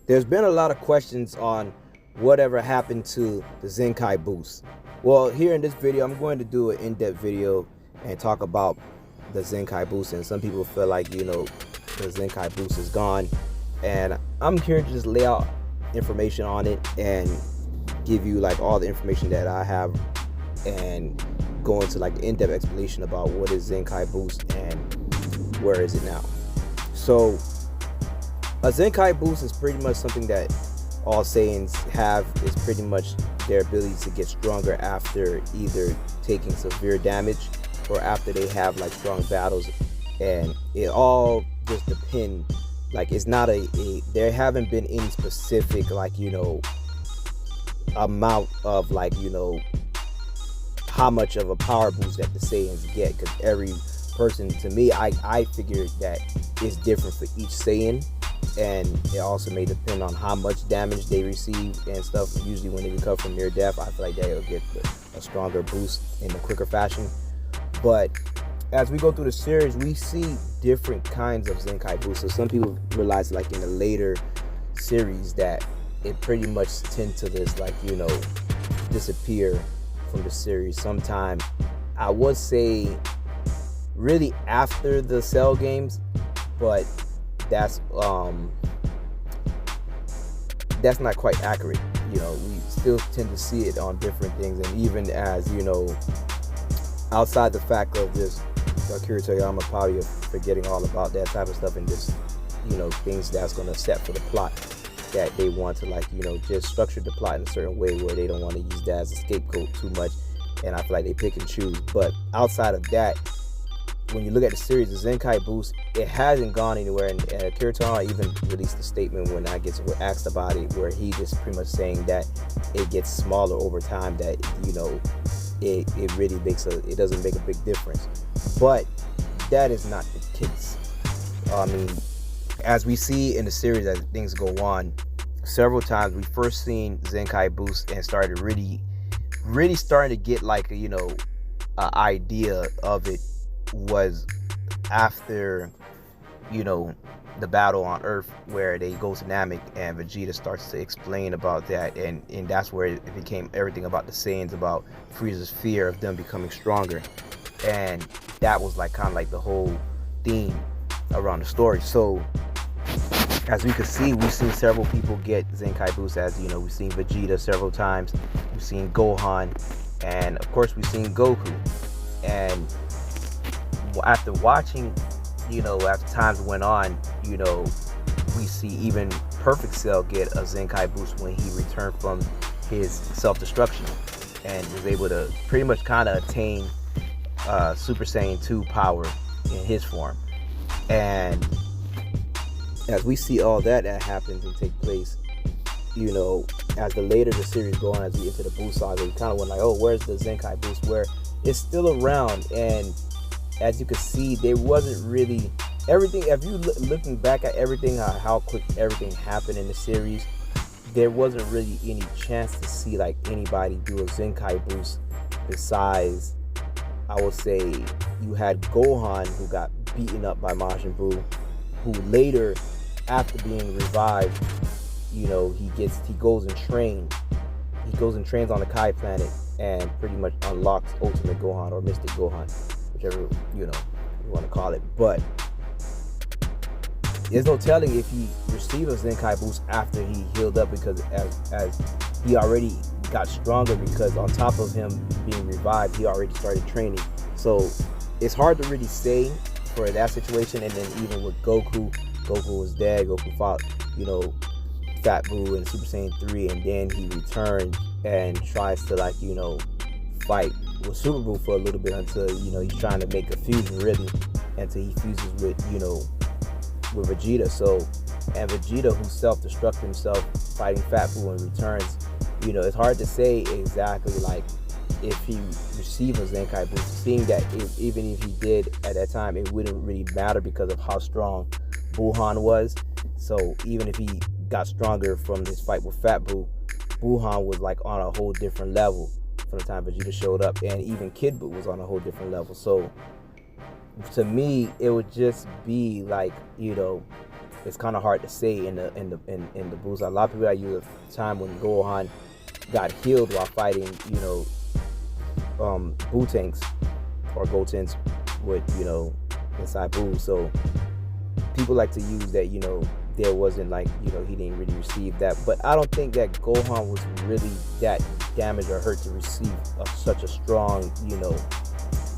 There's been a lot of questions on whatever happened to the Zenkai boost. Well, here in this video, I'm going to do an in-depth video and talk about the Zenkai boost. And some people feel like, the Zenkai boost is gone. And I'm here to just lay out information on it and give you like all the information that I have and go into like the in-depth explanation about what is Zenkai boost and where is it now. So a Zenkai boost is pretty much something that all Saiyans have. Is pretty much their ability to get stronger after either taking severe damage or after they have like strong battles, and it all just depend. Like it's not there haven't been any specific amount of how much of a power boost that the Saiyans get, because every person, to me, I figured that it's different for each Saiyan, and it also may depend on how much damage they receive and stuff. Usually when they recover from near death, I feel like they'll get a stronger boost in a quicker fashion. But as we go through the series, we see different kinds of Zenkai boosts. So some people realize like in the later series that it pretty much tend to disappear from the series sometime. I would say really after the Cell games, but that's not quite accurate. We still tend to see it on different things, and even as outside the fact of just Akira Toriyama probably forgetting all about that type of stuff and just things that's going to set for the plot, that they want to just structure the plot in a certain way where they don't want to use that as a scapegoat too much, and I feel like they pick and choose. But outside of that, when you look at the series, the Zenkai boost, it hasn't gone anywhere, and Akira Toriyama even released a statement when I get asked about it, where he just pretty much saying that it gets smaller over time, that it really it doesn't make a big difference. But that is not the case. I mean, as we see in the series, as things go on, several times we first seen Zenkai boost and started really starting to get an idea of it was after the battle on Earth, where they go to Namek and Vegeta starts to explain about that, and that's where it became everything about the Saiyans, about Frieza's fear of them becoming stronger, and that was kind of the whole theme around the story. So as we could see, we've seen several people get Zenkai boost. As we've seen Vegeta several times, we've seen Gohan, and of course we've seen Goku. And after watching, as times went on, we see even Perfect Cell get a Zenkai boost when he returned from his self-destruction and was able to pretty much kind of attain Super Saiyan 2 power in his form. And as we see all that happens and take place, as the later the series go on, as we enter the boost saga, we kind of went oh, where's the Zenkai boost? Where it's still around, and as you can see, there wasn't really everything. If you looking back at everything, how quick everything happened in the series, there wasn't really any chance to see anybody do a Zenkai boost besides, I would say, you had Gohan, who got beaten up by Majin Buu, who later, after being revived, he goes and trains on the Kai planet and pretty much unlocks Ultimate Gohan or Mystic Gohan, whichever you want to call it. But there's no telling if he received a Zenkai boost after he healed up, because as he already got stronger, because on top of him being revived, he already started training. So it's hard to really say for that situation. And then even with Goku was dead. Goku fought Fat Buu in Super Saiyan 3, and then he returns and tries to fight with Super Buu for a little bit until he's trying to make a fusion, really, until he fuses with Vegeta. So, and Vegeta, who self-destructed himself fighting Fat Buu and returns, it's hard to say exactly if he received a Zenkai boost, seeing that even if he did at that time, it wouldn't really matter because of how strong Buhan was. So even if he got stronger from this fight with Fat Buu, Buhan was on a whole different level from the time Vegeta showed up, and even Kid Buu was on a whole different level. So to me, it would just be it's kind of hard to say in the boost. A lot of people that use a time when Gohan got healed while fighting, Boo-tanks or Gotens with, inside Boo. So people like to use that, there wasn't like, he didn't really receive that. But I don't think that Gohan was really that damaged or hurt to receive such a strong,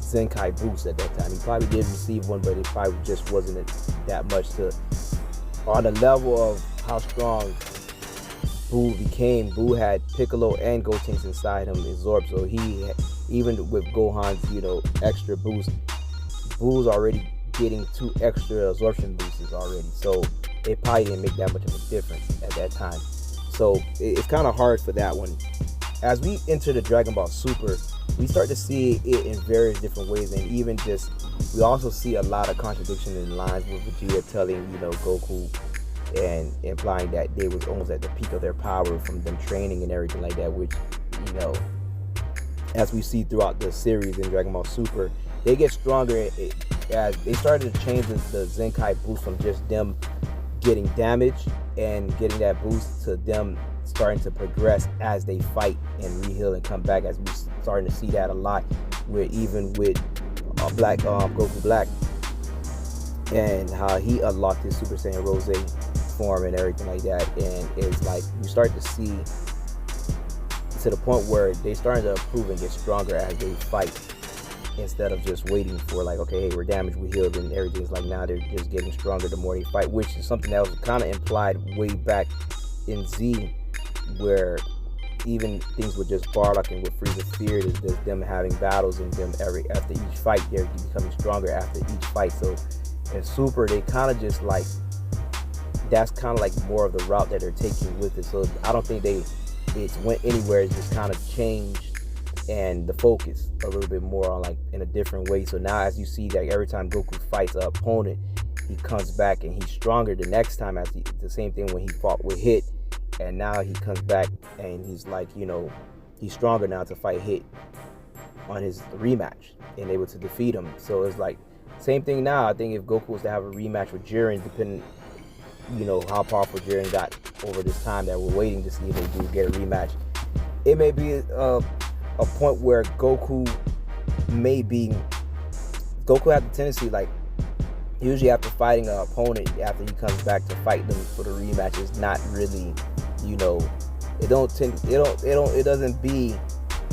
Zenkai boost at that time. He probably did receive one, but it probably just wasn't that much to, on the level of how strong Boo became. Boo had Piccolo and Gotenks inside him absorbed, so he, even with Gohan's, extra boost, Boo's already getting 2 extra absorption boosts already, so it probably didn't make that much of a difference at that time. So it's kind of hard for that one. As we enter the Dragon Ball Super, we start to see it in various different ways, and even just, we also see a lot of contradiction in lines with Vegeta telling, Goku, and implying that they was almost at the peak of their power from them training and everything like that, which, as we see throughout the series in Dragon Ball Super, they get stronger as they started to change the Zenkai boost from just them getting damaged and getting that boost to them starting to progress as they fight and reheal and come back, as we starting to see that a lot with Goku Black, and how he unlocked his Super Saiyan Rose form and everything like that. And it's like you start to see to the point where they starting to improve and get stronger as they fight, instead of just waiting for like, okay, hey, we're damaged, we healed, and everything's like, now they're just getting stronger the more they fight, which is something that was kind of implied way back in Z, where even things with just Bardock and with Frieza feared is just them having battles, and them after each fight they're becoming stronger after each fight. So in Super, they kind of just like, that's kind of like more of the route that they're taking with it. So I don't think it went anywhere. It's just kind of changed and the focus a little bit more on like in a different way. So now as you see that every time Goku fights an opponent, he comes back and he's stronger the next time. As the same thing when he fought with Hit, and now he comes back and he's like, he's stronger now to fight Hit on his rematch and able to defeat him. So it's like same thing now. I think if Goku was to have a rematch with Jiren, depending how powerful Jiren got over this time that we're waiting to see if they do get a rematch, it may be a point where Goku had the tendency, like usually after fighting an opponent, after he comes back to fight them for the rematch, is not really, it doesn't be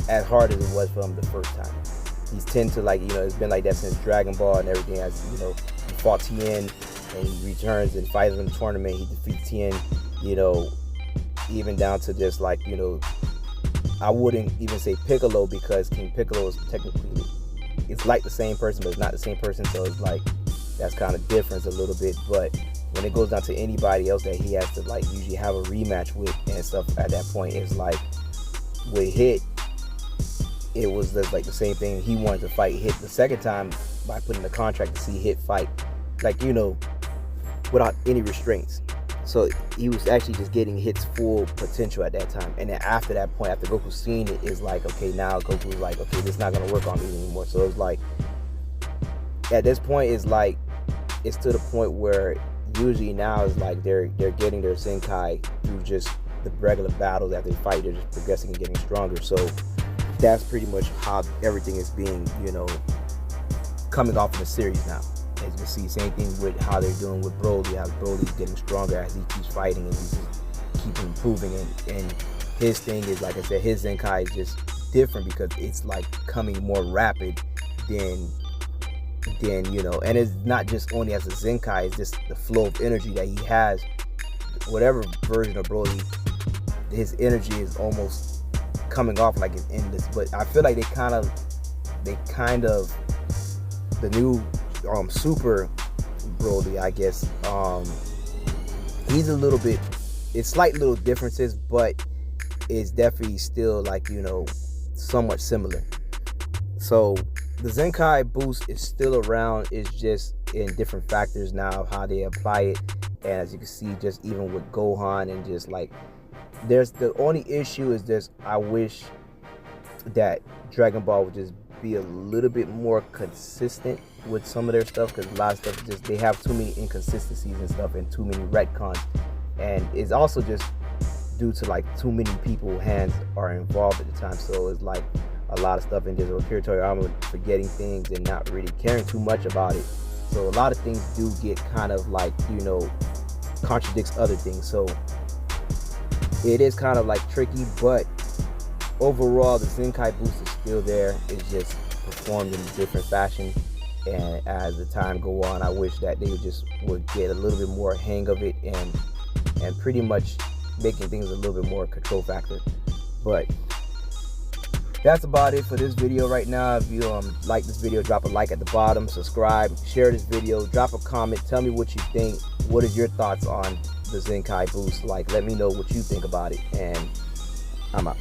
as hard as it was for him the first time. He's tend to like, it's been like that since Dragon Ball and everything. As he fought Tien and he returns and fights him in the tournament, he defeats Tien, even down to just like, I wouldn't even say Piccolo, because King Piccolo is technically, it's like the same person, but it's not the same person. So it's like, that's kind of difference a little bit. But when it goes down to anybody else that he has to like usually have a rematch with and stuff, at that point, it's like with Hit, it was just like the same thing. He wanted to fight Hit the second time by putting the contract to see Hit fight, like, without any restraints. So he was actually just getting Hit's full potential at that time. And then after that point, after Goku seen it, it's like, okay, now Goku's like, okay, this is not going to work on me anymore. So it's like, at this point, it's like, it's to the point where usually now it's like they're getting their Zenkai through just the regular battles that they fight. They're just progressing and getting stronger. So that's pretty much how everything is being, coming off in the series now. As you can see, same thing with how they're doing with Broly. How Broly's getting stronger as he keeps fighting, and he's just keep improving. And his thing is, like I said, his Zenkai is just different because it's like coming more rapid than and it's not just only as a Zenkai, it's just the flow of energy that he has. Whatever version of Broly, his energy is almost coming off like it's endless. But I feel like they kind of the new Super Broly, I guess, he's a little bit, it's slight little differences, but it's definitely still like, somewhat similar. So the Zenkai boost is still around. It's just in different factors now of how they apply it. And as you can see, just even with Gohan, and just like, there's the only issue is just, I wish that Dragon Ball would just be a little bit more consistent with some of their stuff, because a lot of stuff is just, they have too many inconsistencies and stuff and too many retcons, and it's also just due to like too many people hands are involved at the time. So it's like a lot of stuff in just Akira Toriyama forgetting things and not really caring too much about it. So a lot of things do get kind of like, you know, contradicts other things. So it is kind of like tricky, but overall the Zenkai boost is still there. It's just performed in a different fashion, and as the time go on, I wish that they would get a little bit more hang of it and pretty much making things a little bit more control factor. But that's about it for this video right now. If you like this video, drop a like at the bottom, subscribe, share this video, drop a comment, tell me what you think. What is your thoughts on the Zenkai boost? Like, let me know what you think about it, and I'm out.